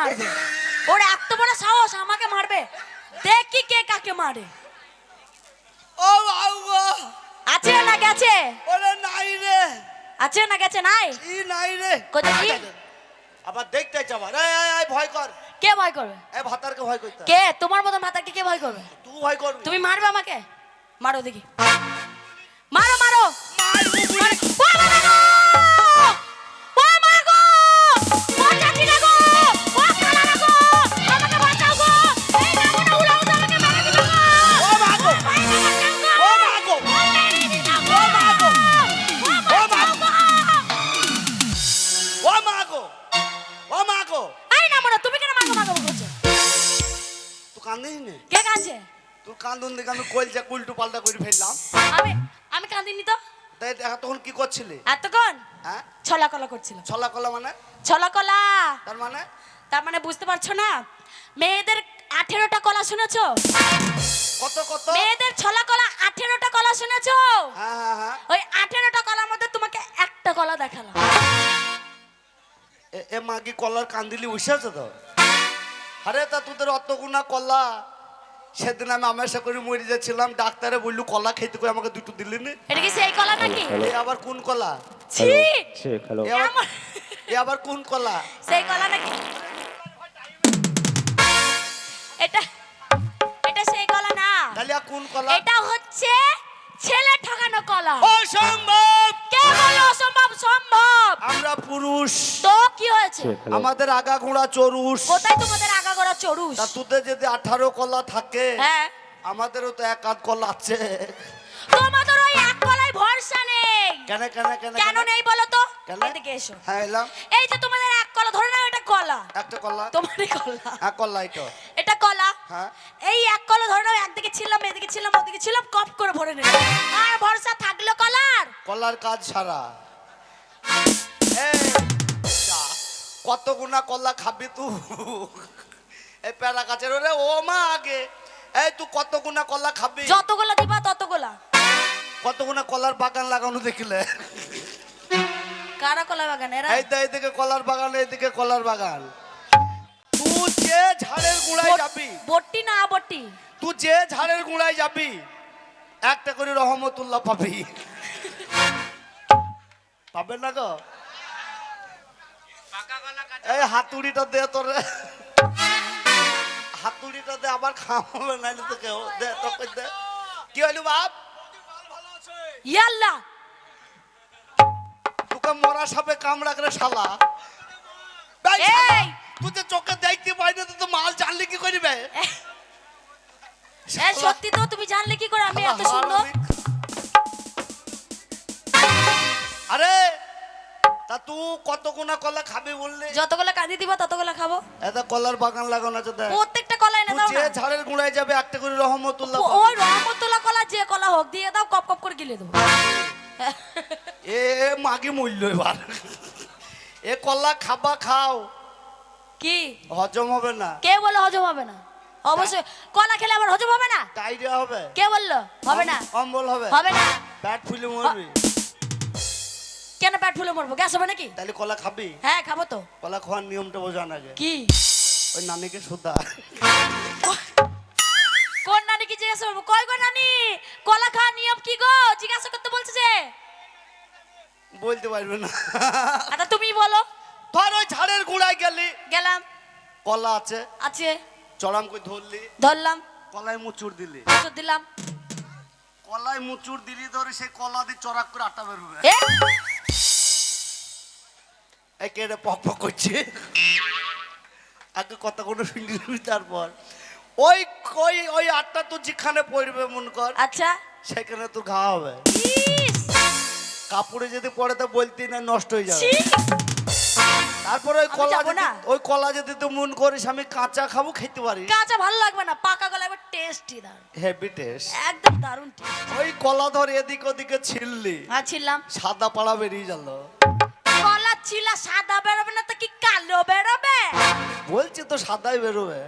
মারবে। ওর এত বড় সাহস আমাকে মারবে। দেখি কে কাকে মারে। ও বাবা আছে না গেছে? ওরে নাই রে। আছে না গেছে? নাই ই নাই রে। কোথায় কি? আবার দেখতে যাবা রে। এই ভয় কর। কে ভয় করবে? এই ভাতারকে ভয় করতে। কে? তোমার মতন ভাতাকে কে ভয় করবে? তুই ভয় করবি। তুমি মারবে আমাকে? মারো দেখি। মারো মারো। মারো। ও বাবা গো! ও মা গো! ও চাচিরা গো! ও খালারা গো! আমাকে বাঁচাও গো! এই নামো না উড়াও তো আমাকে মেরে দিবে গো! ও মা গো! ও মা গো! ও মেরে দিবে গো! ও মা গো! ও বাঁচাও গো! ও মা গো! ও মা গো! এই নামো না, তুমি কেন মাগো মাগো করছো? তুই কান্দিস নে। কে কাঁদছে? তুই কান্দুন দেখে আমি কলজা উল্টো পাল্টা করে ফেললাম। আমি আমি কাঁদিনি তো। তাই তখন কি করছিলি? এতক্ষণ হ্যাঁ ছলা কলা করছিল। ছলা কলা মানে? ছলা কলা তার মানে? তার মানে বুঝতে পারছো না? মেয়েদের 18টা কলা শুনেছো? কত কত? মেয়েদের ছলা কলা 18টা কলা শুনেছো? হ্যাঁ হ্যাঁ হ্যাঁ। ওই 18টা কলার মধ্যে তোমাকে একটা কলা দেখালাম। এ মাগি কলার কান্দিলি উঠেছে তো। আরে তা তোদের অত গুণা কলা। সেদিন আমি আমেশা করে মরে যাচ্ছিলাম, ডাক্তারে বললো কলা খেতে করে আমাকে দুটো দিলি নি। এটা কি সেই কলা নাকি? এ আবার কোন কলা? ছি! এ আবার- এ আবার কোন কলা? সেই কলা নাকি? এটা এটা সেই কলা না। তাহলে আর কোন কলা? এটা হচ্ছে ছেলে ঠকানো কলা। অসম্ভব। কে বলে অসম্ভব? সম্ভব। আমরা পুরুষ, তো কি হয়েছে? আমাদের আগা ঘোড়া চরুষ। কোথায় তোমাদের আগাগোড়া চড়ুস? তা তোদের যদি 18 কলা থাকে, হ্যাঁ, আমাদেরও তো এক আধ কলা আছে। তোমাদের ওই এক কলাই ভরসা নেই। কেন কেন কেন কেন নেই বলো তো? কেন? এদিকে এসো। হ্যাঁ এলাম। এই যে তোমাদের এক কলা, ধরে নাও এটা কলা। একটা কলা। তোমারই কলা। এক কলা এটা। এটা কলা। হ্যাঁ। এই এক কলা ধরে নাও, একদিকে ছিলাম, এদিকে ছিলাম, ওদিকে ছিলাম, কপ করে ভরে নিলাম। আর ভরসা থাকলো কলার? কলার কাজ সারা। এই যা, কত গুনা কলা খাবি তুই? এই প্যারা কাছের ওরে ও মা আগে। এই তুই কত গুনা কলা খাবি? যতগুলা দিবা ততগুলা। কত গুনা কলার বাগান লাগানো দেখিলে? কারা কলা বাগান এরা? এই তো এইদিকে কলার বাগান, এইদিকে কলার বাগান। তুই যে ঝাড়ের গুড়ায় যাবি, বটি না বটি? তুই যে ঝাড়ের গুড়ায় যাবি, একটা করে রহমতুল্লাহ পাবি। পাবে না গো? এই হাতুড়িটা দে তোর, হাতুড়িটা দে, আবার খাওয়াবে নাইলে তো কেউ দে, তোকে দে। কি হইল বাপ? ইয়াল্লা, তোকে মরা সাপে কামড়া করে শালা। এই শালা, এই! তুই যে চোখে দেখতে পাই না, তুই তো মাল জানলি কি করিবে? এই সত্যি তো? তুমি জানলে কি করে আমি এত সুন্দর? আরে তা তুই কত গুনা কলা খাবি বললি? যতগুলা কাঁদি দিবা ততগুলা খাবো। এটা কলার বাগান লাগানো আছে দেখ। প্রত্যেকটা কলা এনে তুই দাও যে না। ঝাড়ের গুড়ায় যাবে, একটা করে রহমতুল্লাহ পাবি। ওই রহমতুল্লাহ কলা যে কলা হোক দিয়ে দাও, কপ কপ করে গিলে দেবো। এ মাগি মূল্য এবার। এ কলা খাবা খাও, কি হজম হবে না। কে বলে হজম হবে না? অবশ্যই কলা খেলে আবার হজম হবে না? ডায়রিয়া হবে। কে বললো হবে না? অম্বল হবে। হবে না। পেট ফুলে মরবি। কেন পেট ফুলে মরবো? গ্যাস হবে নাকি? তাহলে কলা খাবি? হ্যাঁ খাবো তো। কলা খাওয়ার নিয়মটা বোঝা আগে। কি? ওই নানিকে সুদা। কোন নানি কি জিজ্ঞাসা করবো? কয় গো নানি, কলা খাওয়ার নিয়ম কি গো জিজ্ঞাসা করতে বলছে যে? বলতে পারবে না। আচ্ছা তুমি বলো। ধর ওই ঝাড়ের গুড়ায় গেলি, গেলাম, কলা আছে, আছে, চড়াম করে ধরলি, ধরলাম, কলায় মুচুর দিলি, তো দিলাম। কলায় মুচুর দিলি, ধরে সেই কলা দিয়ে চড়াক করে আটা বেরোবে। এ এই কেটে পক পক করছে। আগে কথা কোনো শুনলি, তারপর ওই ওই ওই আটটা তো যেখানে পড়বে মন কর, আচ্ছা, সেখানে তোর ঘা হবে। ইস, কাপড়ে যদি পড়ে তা বলতি না, নষ্ট হয়ে যাবে। ছি, তারপরে ওই আমি কলা যাবো যদি, না। ওই কলা যদি তুই মন করিস আমি কাঁচা খাবো, খেতে পারি। কাঁচা ভালো লাগবে না, পাকা কলা এবার টেস্টি দারুন, হেভি টেস্ট। একদম দারুন টেস্ট। ওই কলা ধর এদিক ওদিকে ছিললি, ছিলাম, সাদা পাড়া বেরিয়ে গেল। কলা ছিলা সাদা বেরোবে না তো কি কালো বেরোবে? বলছি তো সাদাই বেরোবে।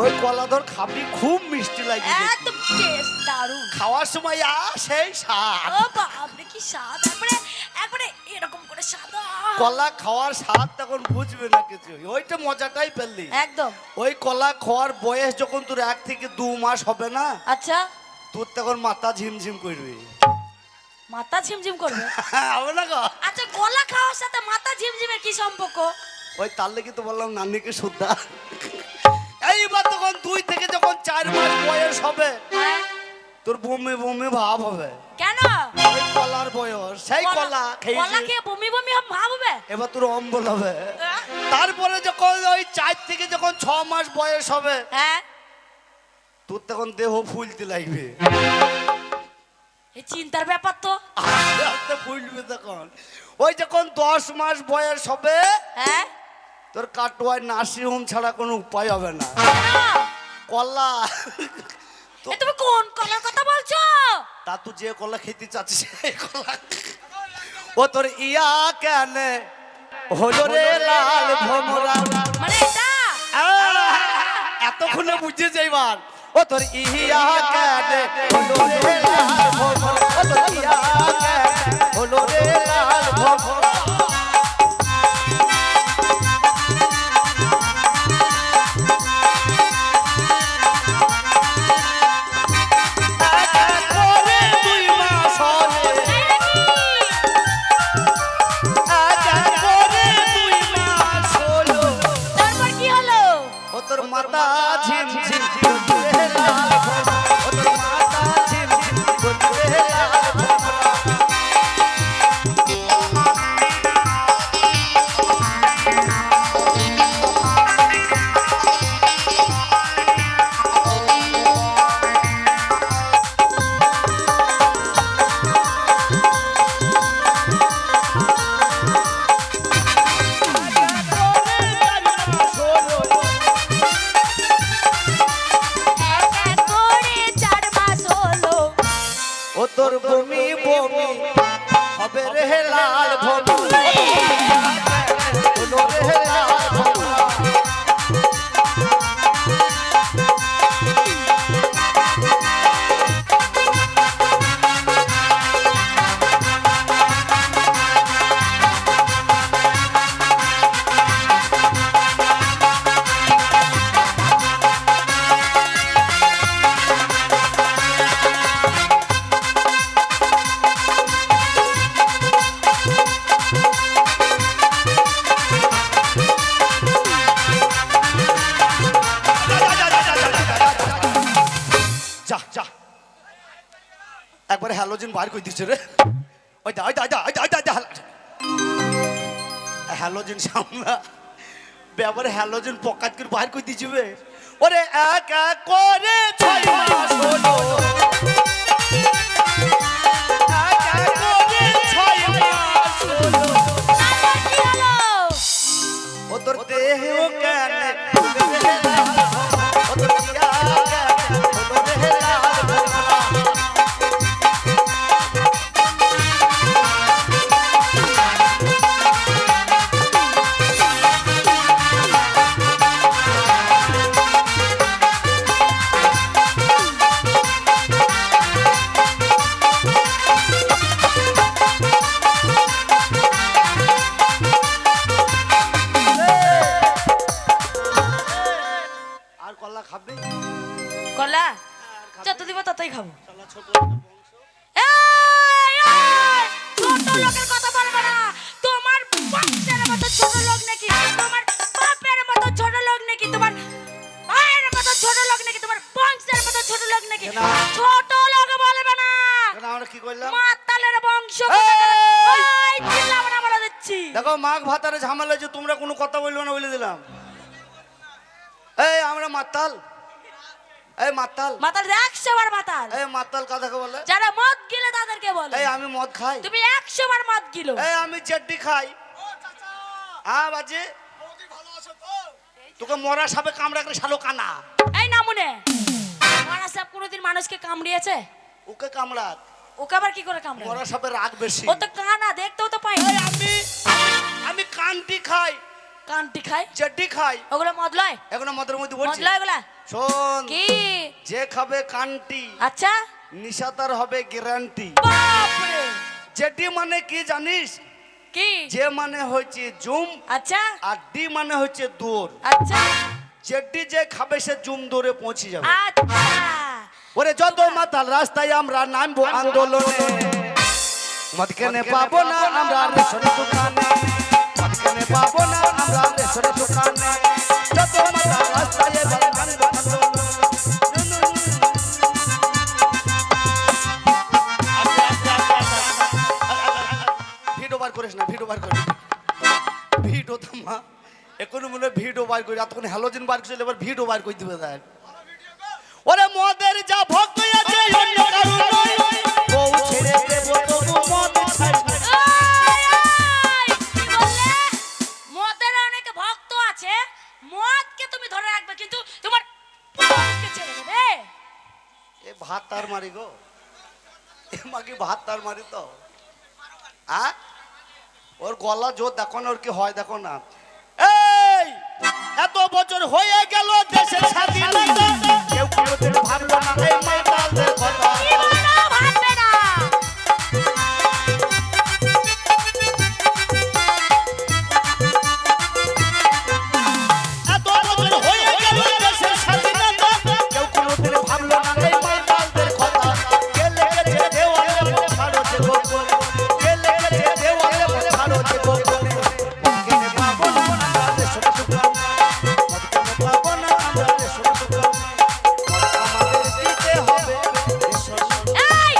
ওই কলা ধর খাবি, খুব মিষ্টি লাগে দেখি। একদম টেস্ট দারুন। খাওয়ার সময় সেই স্বাদ। ও বাপরে কি স্বাদ! একবারে একবারে এরকম করে সাদা কলা খাওয়ার স্বাদ তখন বুঝবে না কিছু, ওইটা মজাটাই পেলি। একদম। ওই কলা খাওয়ার বয়স যখন তোর 1 থেকে 2 মাস হবে না, আচ্ছা, তোর তখন মাথা ঝিমঝিম করবে। মাথা ঝিমঝিম করবে? হবে না গো? আচ্ছা, কলা খাওয়ার সাথে মাথা ঝিমঝিমের কি সম্পর্ক? ওই তার লেগে তো বললাম নানিকে শুদ্ধা। এইবার তখন 2 থেকে যখন 4 মাস বয়স হবে, হ্যাঁ। তোর বমি বমি ভাব হবে। কেন? ওই কলার বয়স, সেই কলা কলা খেয়েছে, খেয়ে বমি বমি ভাব হবে। এবার তোর অম্বল হবে। তারপরে যখন ওই 4 থেকে যখন 6 মাস বয়স হবে, হ্যাঁ, তোর তখন দেহ ফুলতে লাগবে। এই চিন্তার ব্যাপার তো। আস্তে আস্তে ফুলবে তখন। ওই যখন 10 মাস বয়স হবে, হ্যাঁ, তোর কাটোয়ায় নার্সিংহোম ছাড়া কোনো উপায় হবে না। কেন? কলা এ তুমি কোন কলার কথা বলছো? তা তুই যে কলা খেতে চাচ্ছিস সেই কলা। ও তোর ইয়া কেন হলো রে লাল ভমরা, মানে এটা? এতক্ষণে বুঝে যাইবার। ও তোর ইয়া কেন হলো রে লাল ভমরা, ও তোর ইয়া কেন হলো রে লাল ভমরা। তারপর কি হলো? ও তোর মাথা ঝিমঝিম করতে লাল ভমরা, ও তোর মাথা ঝিমঝিম করতে লাল ভমরা। এক করে 4 মাস হলো। ও তোর বমি বমি হবে রে লাল ভমরা, হলো রে লাল ভমরা। যা যা একবারে হ্যালোজেন বার করে দিচ্ছে রে। ওই দা ওই দা ওই দা ওই দা হ্যালোজেন সামলা ব্যাপারে হ্যালোজেন পকাত করে বার করে দিচ্ছে বে। ওরে এক এক করে 6 মাস হলো, এক এক করে 6 মাস হলো। তারপর কি হলো? ও তোর দেহ কেন হলো রে লাল ভমরা, ও তোর ইয়া কেন হলো রে লাল ভমরা। আর কলা খাবি? কলা যত দিব ততই খাবো। শালা ছোট বংশ। এই, এই, ছোট লোকের কথা বলবে না। তোমার বংশের মতো ছোট লোক নাকি? তোমার বাপের মতো ছোট লোক নাকি? তোমার ভাইয়ের মতো ছোট লোক নাকি? তোমার বংশের মতো ছোট লোক নাকি? না। ছোট লোক বলবে না। কেন আমরা কি করলাম? মাতালের বংশ। এই! এই চিল্লাবো না বলে দিচ্ছি। দেখো মাঘ ভাতারে ঝামেলা যে তোমরা কোনো কথা বললো না বলে দিলাম। এই আমরা মাতাল, এই মাতাল, মাতাল 100 বার মাতাল। এই মাতাল কাদাকে বলে। যারা মদ গিলে তাদেরকে বলে। এই আমি মদ খাই, তুমি 100 বার মদ গিলো। এই আমি চেড্ডি খাই। হ্যাঁ বাজে তোকে মরা সাপে কামড়া করে শালো কানা। এই না মনে মারা সাপ কোনোদিন মানুষকে কামড়িয়েছে? ওকে কামড়াত, ওকে আবার কি করে কামড়ায়? মরা সাপে রাগ বেশি। ও তো কানা, দেখতেও তো পাই। এই আমি কানটি খাই, কানটি খায়, চেড্ডি খাই। ওগুলো মদ লয়? এখন মদের মধ্যে মদ বলছি লয় ওগুলা? শোন, কি? যে খাবে কানটি আচ্ছা, নিশাতার হবে গ্যারান্টি। বাপরে, চেড্ডি মানে কি জানিস? কি যে মানে হচ্ছে জুম, আচ্ছা আর ডি মানে হচ্ছে দৌড়। আচ্ছা যেটি যে খাবে সে জুম দৌড়ে পৌঁছে যাবে। আচ্ছা ওরে যত মাতাল রাস্তায় আমরা নামবো আন্দোলনে, মদ কেনে পাবো না আমরা রেশন দোকানে, মদ কেনে পাবো না আমরা রেশন দোকানে, যত মাতাল রাস্তায় এবার নামবো আন্দোলনে। ভিডিও বার করিস না, ভিডিও বার করিস, ভিডিও থামা এখন মনে হয় ভিডিও বার করি, এতক্ষণ হ্যালোজেন বার করছিল, এবার ভিডিও বার করে দিবে। দেখ ওরে মদের যা ভক্ত আছে অন্য কারণ নয়, বউ ছেড়ে দেব তবু মদ ছাড়ব না। কি বললে? মদের অনেক ভক্ত আছে, মদকে তুমি ধরে রাখবে কিন্তু তোমার বউকে ছেড়ে দেবে। এ ভাত তার মারি গো, এ মাকে ভাত তার মারি তো। ওর গলা জোর দেখো না, ওর কি হয় দেখো না। এই এত বছর হয়ে গেল দেশের স্বাধীনতা, কেউ কোনোদিন ভাবলো না এই মাতালদের কথা। কি বলো? ভাববে না। এত বছর হয়ে গেল দেশের স্বাধীনতা, কেউ কোনোদিন ভাবলো না এই মাতালদের কথা। কে লেগেছে দেওয়ালে মোছাড়ো যে গোপনে, কে লেগেছে দেওয়ালে মোছাড়ো যে গোপনে, মদ কেনে পাবো না আমরা রেশন দোকানে, মদ কেনে পাবো না আমরা রেশন দোকানে, মদ আমাদের দিতে হবে রেশন দোকানে। এই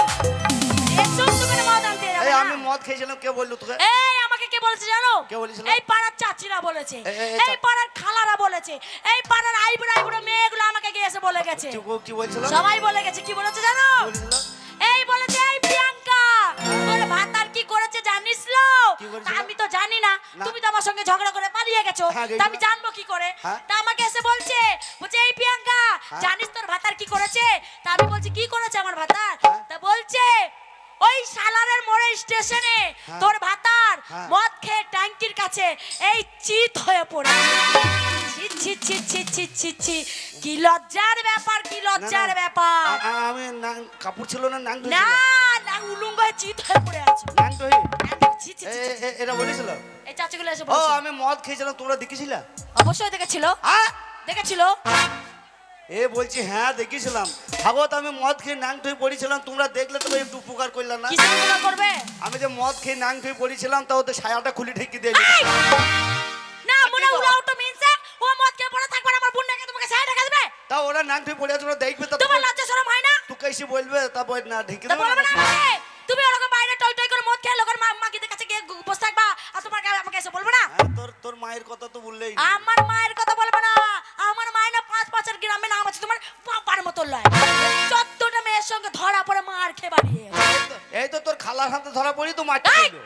এসব দোকানে মদ আনতে যাবে এই না। আমি মদ খেয়েছিলাম, কে বললো তোকে? এই আমাকে কে বলেছে জানো? কে বলেছিল? এই পাড়ার চাচিরা বলেছে, এই এই পাড়ার খালারা বলেছে, এই পাড়ার আইবুড়ো মেয়েগুলো আমাকে গিয়ে এসে বলে গেছে। কি বলছিল? সবাই বলে গেছে। কি বলেছে জানো? বলেছিল? এই বলেছে এই প্রিয়াঙ্কা তোর ভাতার কি করেছে জানিস লো? কি করেছিল? তা আমি তো জানি না, না। তুমি তো আমার সঙ্গে ঝগড়া করে পালিয়ে গেছো, হ্যাঁ, তা আমি জানবো কি করে? হ্যাঁ। তা আমাকে এসে বলছে এই প্রিয়াঙ্কা জানিস তোর ভাতার কি করেছে? তা আমি বলছি কি করেছে আমার ভাতার? হ্যাঁ। তা বলছে ওই সালারের মোড়ে স্টেশনে হ্যাঁ। তোর ভাতার হ্যাঁ। মদ খেয়ে ট্যাঙ্কির কাছে এই চিত হয়ে পড়ে। ছি ছি ছি ছি ছি ছি ছি কি লজ্জার ব্যাপার, কি লজ্জার ব্যাপার। আমি কাপড় ছিল না, নাং না না উলুঙ্গ হয়ে চিত হয়ে পড়ে আছে। নাং তো ছি, ছি, ছি, ছি, ছি। এরা বলেছিল। এই চাচিগুলো এসে ও বলছে। আমি মদ খেয়েছিলাম, তোমরা দেখেছিলা? অবশ্যই দেখেছিল, হ্যাঁ দেখেছিল। এ বলছি হ্যাঁ দেখেছিলাম। ভাগত আমি মদ খেয়ে নাং ধুয়ে পড়েছিলাম, তোমরা দেখলে তো একটু উপকার করলাম না। কিসের উপকার করবে? আমি যে মদ খেয়ে নাং ধুয়ে পড়েছিলাম, তা ওদের ছায়াটা খুলে ঢেকে দিয়ে এই! না মনে উড়াও তো মিনছে ও মদ খেয়ে পড়ে থাকবে না, আমার বোনটাকে তোমাকে ছায়া ঢাকা দেবে। তা ওরা নাং ধুয়ে পড়ে আছে, ওরা দেখবে তা তোমার লজ্জা শরম হয় না? তুই এসে বলবে, তারপর না ঢেকে তা দেবে বলবে না না। আমাকে? তুমি ওরকম বাইরে টই টই করে মদ খেয়ে লোকের মাগিদের কাছে গিয়ে বসে থাকবা আর তোমার আমাকে এসে বলবে না? হ্যাঁ, তোর মায়ের কথা তো বললেই না। আমার মায়ের কথা বলবে না। আমার মায়ের না 5-5 গ্রামে নাম আছে, তোমার বাবার মতো লয়। 14টা মেয়ের সঙ্গে ধরা পড়ে মার খেয়ে বাড়িয়ে। এই তো তোর খালার হাতে ধরা পড়ি তো মারতে এই! গেল।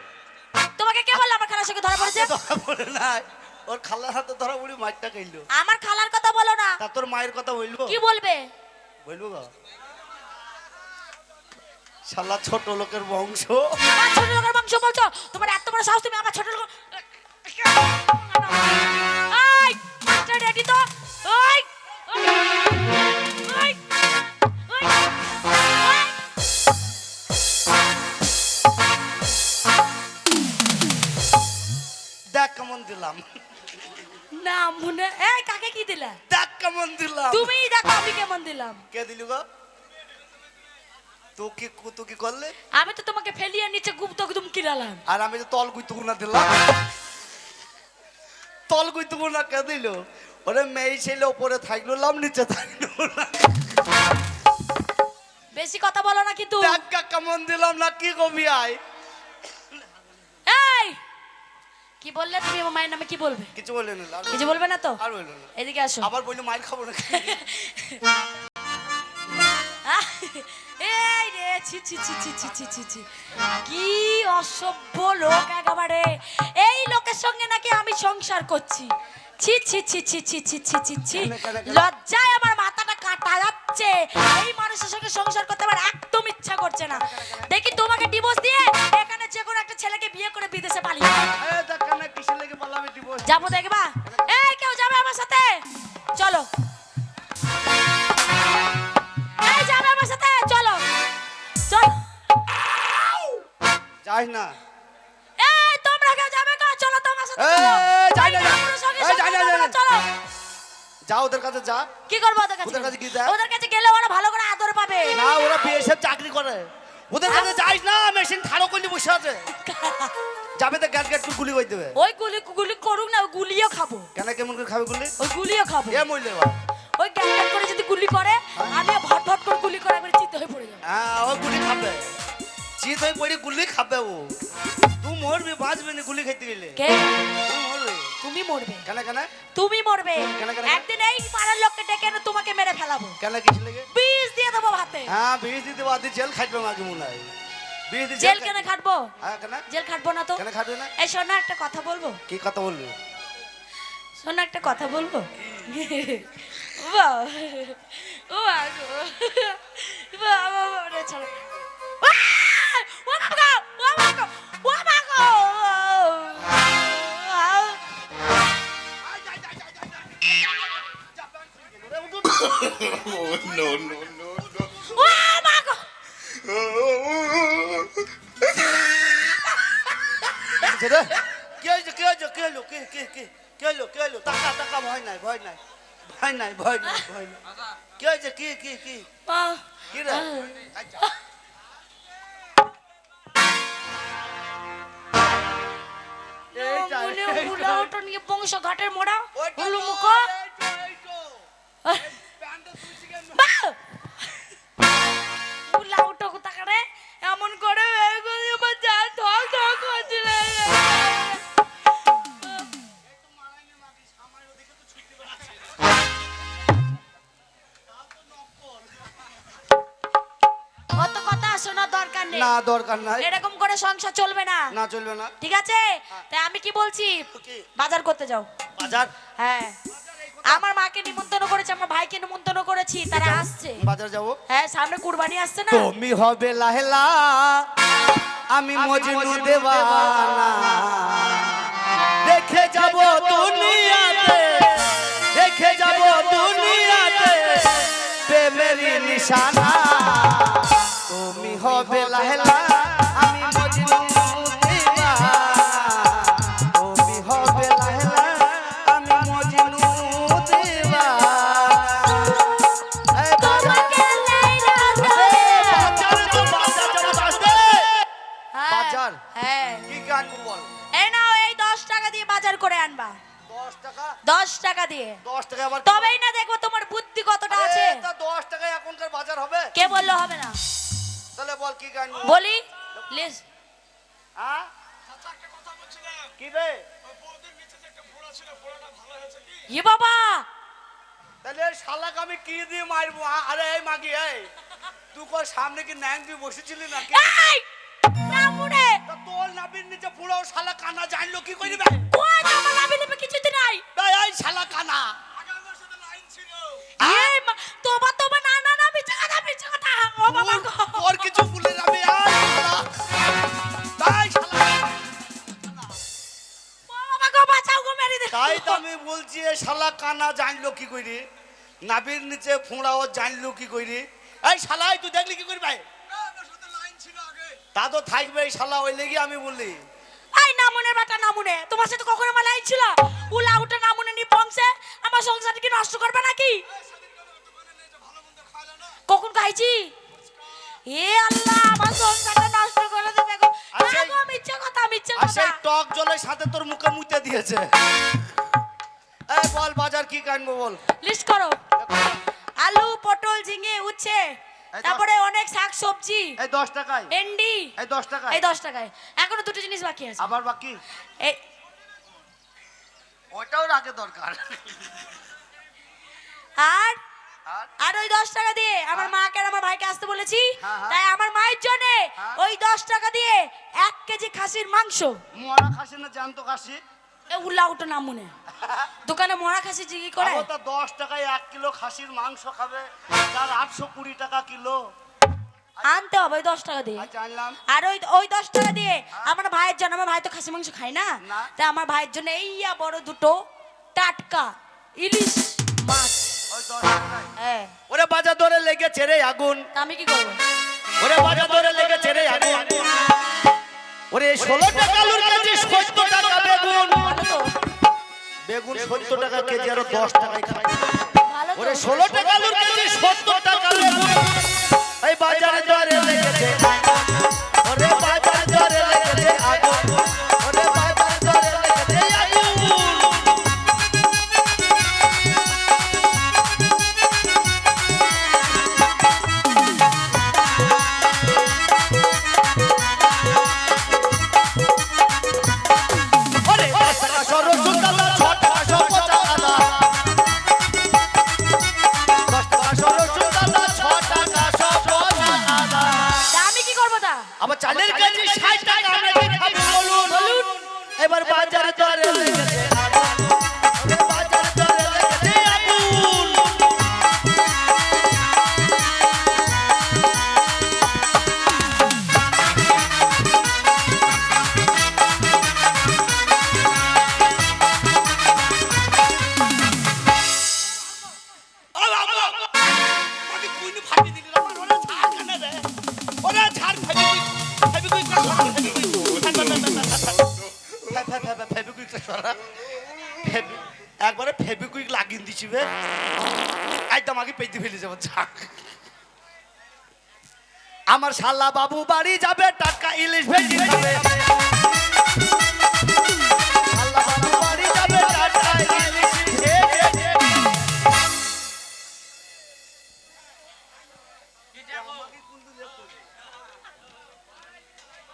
তোমাকে কে বললো আমার খালার সঙ্গে ধরা পড়েছে? ধরা পড়ে নাই, ওর খালার হাতে ধরা পড়ি মারটা খাইলো। আমার খালার কথা বলো না। তা তোর মায়ের কথা বলবো? কি বলবে? বলবো গো, শালা ছোট লোকের বংশ। আমার ছোট লোকের বংশ বলছো? তোমার এত বড় সাহস, তুমি আমার ছোট লোক। এই মাস্টার রেডি তো? ওই ওই ওই ওই দেখ কেমন দিলাম, না মনে এই কাকে কি দিলা? দেখ কেমন দিলাম। তুমিই দেখো আমি কেমন দিলাম। কে দিলি গো? তুই কি করলে? আমি তো তোমাকে ফেলিয়ে নিচে গুপ্ত গুদুম কিরালাম। আর আমি যে তল গুইতুকুনা দিলাম, তল গুইতুকুনা কে দিল? ওরে মেয়ে ছেলে উপরে থাকলো, লাম নিচে থাকলো না। বেশি কথা বলো না কিন্তু। দেখ কেমন দিলাম না, কি কবি আয়? এই কি বললে তুমি? আমার মায়ের নামে কি বলবে? কিছু বললেন না, কিছু বলবে না তো? আর বললো না। এদিকে আসো। আবার বললো মাইর খাবো না। এই রে ছি ছি ছি ছি ছি ছি ছি ছি কি অসভ্য লোক একেবারে। এই লোকের সঙ্গে নাকি আমি সংসার করছি। ছি ছি ছি ছি ছি ছি ছি ছি ছি লজ্জায় আমার মাথাটা কাটা যাচ্ছে। এই মানুষের সঙ্গে সংসার করতে আমার একদম ইচ্ছা করছে না। দেখি তোমাকে ডিভোর্স দিয়ে এখানে যে কোনো একটা ছেলেকে বিয়ে করে বিদেশে পালিয়ে দেখ না কিসের লেগে পালাবে ডিভোর্স। যাবো, দেখবা? এই কেউ যাবে আমার সাথে? চলো। এই যাবে আমার সাথে? চলো চলো। যাই না। এই তোমরা কেউ না, না। নামুনের সঙ্গে এই, যা, যা, যা, যা। চলো যা ওদের কাছে যা। কি করবো ওদের ওদের কাছে কাছে কি দেয়? ওদের কাছে গেলে ওরা ভালো করে আদর পাবে না ওরা বিএসএফ চাকরি করে, ওদের কাছে যাইস না, মেশিন ঠাড়ো করলে বসে আছে, যাবে তো গ্যাট গ্যাট গুলি করে দেবে। ওই গুলি গুলি করুক না ওই গুলিও খাবো কেন কেমন করে খাবে গুলি? ওই গুলিও খাবো এ মইলে বা ওই গ্যাট করে যদি গুলি করে আমি ভট ভট করে গুলি করে একবার চিত্ত হয়ে পড়ে যাবো হ্যাঁ ও গুলি খাবে, চিত হয়ে পড়ে গুলি খাবে ও। তুই মরবি, বাঁচবি না গুলি খেতে গেলে, কে তুই মরবি। তুমি মরবে কেন কেন তুমি মরবে কেন, কেন? একদিন এই পাড়ার লোককে ডেকে এনে তোমাকে মেরে ফেলাবো কেন কিছু লেগে? বিষ দিয়ে দেবো ভাতে হ্যাঁ বিষ দিতে বাদ জেল খাটবে মাকে মনে হয়, বিষ দিয়ে জেল কেন খাটবো হ্যাঁ কেন জেল খাটবো না তো কেন খাটবে না? এই শোনো একটা কথা বলবো কি কথা বলবি? শোনো একটা কথা বলবো বাহ, ও বাবা গো, বাবা, বাবা, রে ছাড়ো। আহ! ও বাবা গো, ও বাবা গো, ও বাবা গো। Oh, no, no, no, no. ও বাবা গো। ছেড়ে কে হয়েছে কে হয়েছে কে হলো কে কে কে কে হলো কে হলো? টাকা টাকা ভয় নাই ভয় নাই ভয় নাই ভয় নাই ভয় নাই। কে হয়েছে কি কি কি আহ, কি রে? এইটা, বলে এইটা। উলা ওটা নিয়ে বংশ ঘাটের মোড়া ওইটা হুলু তো, মুখ এইটা, এইটা। এই প্যান্টটা তুলছি কেন? উলা ওটা কোথা করে এমন করে বের করে আমার জান ঠক ঠক করছিল অত কথা শোনা দরকার নেই না দরকার নাই, এরকম করে সংসার চলবে না না চলবে না। ঠিক আছে তাই আমি কি বলছি কি? বাজার করতে যাও বাজার হ্যাঁ আমার মাকে নিমন্ত্রণ করেছে আমার ভাইকে নিমন্ত্রণ করেছি তারা আসছে বাজার যাবো। হ্যাঁ সামনে কুরবানি আসছে না তুমি হবে লাহেলা, আমি মজনু দেওয়ানা, দেখে যাব দুনিয়াতে, দেখে যাব দুনিয়াতে প্রেমেরই নিশানা। তুমি হবে লাহেলা, আমি মজনু দেওয়ানা, তুমি হবে লাহেলা, আমি মজনু দেওয়ানা। এই বাজার, তোমাকে লাইলা হ্যাঁ, বাজার? হ্যাঁ কি গান বল? এই নাও এই 10 টাকা দিয়ে বাজার করে আনবা 10 টাকা? 10 টাকা দিয়ে 10 টাকা আবার তবেই না দেখবো তোমার বুদ্ধি কতটা আছে আরে, তা 10 টাকায় এখনকার বাজার হবে? কে বললো হবে না তাহলে বল কি গান বল? বলি লিস হ্যাঁ কি রে? ই বাবা তাহলে এই শালাকে আমি কি দিয়ে মারবো? আরে এই মাগি এই, তুই কর সামনে কি ন্যাং দিয়ে বসেছিলি নাকি? এই না মুড়ে তা তোর নাবির নিচে পুরো শালা কানা জানলো কি করিবে? কই তোমার লাভি লিপে কিছুতে নাই এই শালা কানা এই তোমার তোমার না না না বিচা কথা ও বাবা গো তোর কিছু ভুলে যাবে। এই শালা, ও বাবা গো বাঁচাও গো মেরে দে তাই তো আমি বলছি এই শালা কানা জানলো কি করি, নাবির নিচে ফোঁড়াও জানলো কি করি? এই শালাই তুই দেখলি কি করি ভাই? তা তো থাকবে এই শালা, ওই লেগে আমি বললি। এই নামুনের বেটা নামুনে তোমার সাথে কখনো আমার লাইন ছিল উলা উঠে নামুনে নি বংশে আমার সংসারটা কি নষ্ট করবে নাকি কখন খাইছি এ আল্লাহ আমার সংসারটা নষ্ট করে দেবে গো আচ্ছা, না গো মিথ্যা কথা মিথ্যা আর কথা সেই টক জলের সাথে তোর মুখে মুতে দিয়েছে। এই বল বাজার কি কানবো বল? লিস্ট করো আলু পটল ঝিঙে উচ্ছে এই তারপরে অনেক শাক সবজি এই 10 টাকায়, ভেন্ডি এই 10 টাকায়, এই 10 টাকায় এখনো দুটো জিনিস বাকি আছে আবার বাকি এই ওইটাও রাখে দরকার। আর আর আর ওই 10 টাকা দিয়ে আমার মাকে আর আমার ভাইকে আসতে বলেছি হ্যাঁ, হ্যাঁ। তাই আমার মায়ের জন্য হ্যাঁ। ওই 10 টাকা দিয়ে 1 কেজি খাসির মাংস মরা খাসি না জ্যান্ত খাসি? এ উল্লা উঠো না মনে দোকানে মরা খাসি জিগি করে আবার তা 10 টাকায় 1 কিলো খাসির মাংস খাবে, তার 820 টাকা কিলো। আনতে হবে ওই 10 টাকা দিয়ে আচ্ছা আনলাম। আর ওই ওই 10 টাকা দিয়ে আমার ভাইয়ের জন্য আমার ভাই তো খাসি মাংস খায় না না। তাই আমার ভাইয়ের জন্য এইয়া বড় দুটো টাটকা ইলিশ মাছ ওই 10 টাকায় হ্যাঁ ওরে বাজার দরে লেগেছে রে আগুন, তা আমি কি করবো ওরে বাজার দরে লেগেছে রে আগুন, ওরে 16 টাকা আলুর কেজি 70 টাকা বেগুন, বলো তো বেগুন 70 টাকা কেজি আর 10 টাকায় খাবে ভালো তো ওরে 16 টাকা আলুর কেজি 70 টাকা লেবু এই বাজারে দরে লেগেছে ওরে বাজারে দরে লেগেছে আগুন ওরে বাজারে দরে লেগেছে আগুন ওরে 10 টাকা সরসুন দাদা 6 টাকা সব পচা আদা 10 টাকা সরসুন দাদা 6 টাকা সব পচা আদা তা আমি কি করবো তা আবার চালের কেজি 60 টাকা আমরা কি খাবো বলুন এবার বাজারে দরে লেগেছে আগুন ওরে বাজারে দরে লেগেছে আগুন একবারে ফেবিকুইক লাগিয়ে দিছি বে একদম আগে পেতে ফেলে যাবো ঝাক আমার শালা বাবু বাড়ি যাবে টাটকা ইলিশ ভেজি খাবে শালা বাবু বাড়ি যাবে টাটকা ইলিশ ভেজি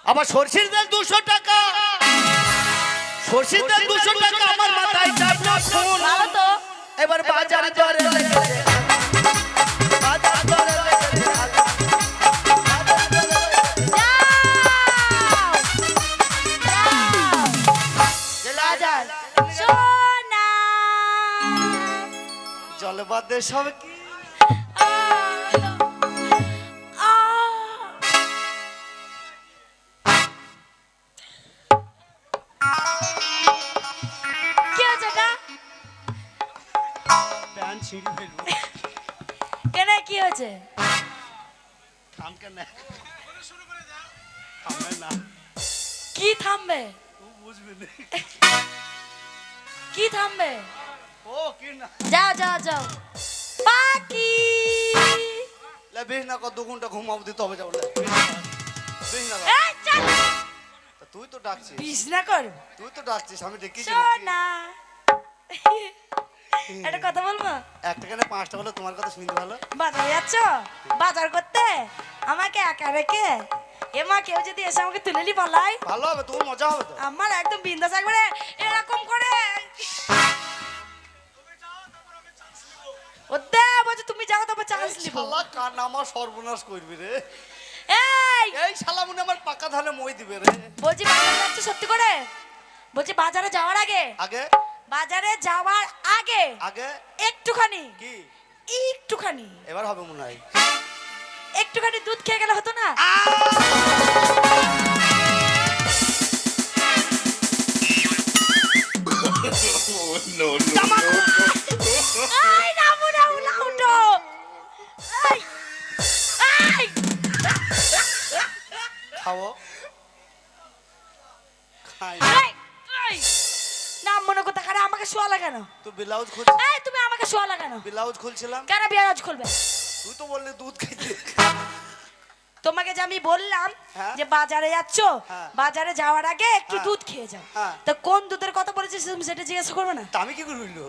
আবার সরষের তেল 200 টাকা সরষের তেল 200 টাকা আমার মাথায় চাপলো ফোন ভালো তো এবার বাজারে দরে লেগেছে বাজারে দরে লেগেছে বাজারে দরে লেগেছে বাজার সোনা জলে বাদে সব কি কি হয়েছে এটা প্যান ছিঁড়ি ফেলবো কেন কি হয়েছে থাম কেন থামবে না কি থামবে তুই বুঝবি না কি থামবে ও কি না যাও যাও যাও পাখি লে বেশ না কত ঘন্টা ঘুমাবো দিতে হবে যাও লে বেশ না এই চল তুই তো ডাকছিস বিছনা কর তুই তো ডাকছিস আমি ডেকেছি সোনা একটা কথা বলবো একটা কেন 5টা বলে তোমার কথা শুনতে ভালো বাজারে যাচ্ছ বাজার করতে আমাকে একা রেখে এমা কেউ যদি এসে আমাকে তুলে নি বলাই ভালো হবে তোর মজা হবে তো আমার একদম বিন্দাস একবারে এরকম করে ওতে বলছে তুমি যাও তারপর চান্স এই নিব শালা কার নামা সর্বনাশ করবি রে এই এই শালা মনে আমার পাকা ধানে মই দিবে রে বলছি বাজারে যাচ্ছ সত্যি করে বলছি বাজারে যাওয়ার আগে আগে বাজারে যাওয়ার আগে আগে একটুখানি কি একটুখানি এবার হবে মনে হয় একটুখানি দুধ খেয়ে গেলে হতো না এই নামু নামু নামুটো এই এই খাও খাই এই এই নাম মনে করতে কারে আমাকে শোয়া লাগানো তুই ব্লাউজ খুল এই তুমি আমাকে শোয়া লাগানো ব্লাউজ খুলছিলাম কেন বিয়ারাজ খুলবে তুই তো বললি দুধ খাইতে তোমাকে যে আমি বললাম হ্যাঁ। যে বাজারে যাচ্ছ হ্যাঁ। বাজারে যাওয়ার আগে একটু হ্যাঁ। দুধ খেয়ে যাও হ্যাঁ। তো কোন দুধের কথা বলেছিস তুমি সেটা জিজ্ঞাসা করবে না তা আমি কি করে হইলো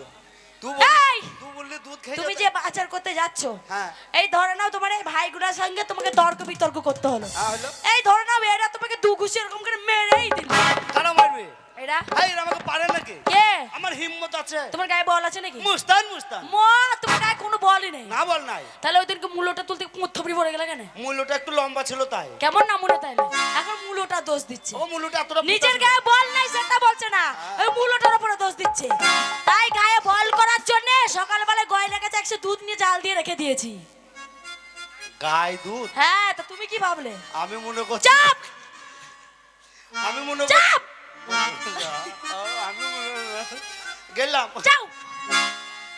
এই! তুই বললি দুধ খাই তুমি যে বাজার করতে যাচ্ছ হ্যাঁ। এই ধরে নাও তোমার এই ভাইগুলোর সঙ্গে তোমাকে তর্ক বিতর্ক করতে হলো হ্যাঁ, হলো। এই ধরে নাও এরা তোমাকে দু ঘুষি এরকম করে মেরেই দিল কারা মারবে এরা এই আমাকে পারে নাকি কে আমার হিম্মত আছে তোমার গায়ে বল আছে নাকি মুস্তান মুস্তান মা তোমার গায়ে কোনো বলই নেই না বল নাই তাহলে ওই দিনকে মূল্যটা তুলতে মুথবড়ি পড়ে গেল কেন মূল্যটা একটু লম্বা ছিল তাই কেমন না মনে তাইলে এখন মূল্যটা দোষ দিচ্ছে ও মূল্যটা এতটা নিজের গায়ে বল নাই সেটা বলছে না ওই মূল্যটার উপরে দোষ দিচ্ছে তাই গায়ে বল করার জন্য সকালবেলা গয়না কাছে 100 দুধ নিয়ে জাল দিয়ে রেখে দিয়েছি গায়ে দুধ হ্যাঁ তো তুমি কি ভাবলে আমি মনে করছি চাপ আমি মনে করছি চাপ আমি গেলাম যাও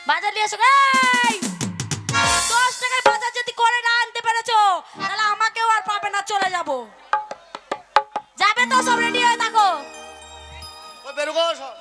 বাজার নিয়ে এসো এই 10 টাকায় বাজার যদি করে না আনতে পেরেছো তাহলে আমাকেও আর পাবে না চলে যাব যাবে তো সব রেডি হয়ে থাকো ও বেরো গো সব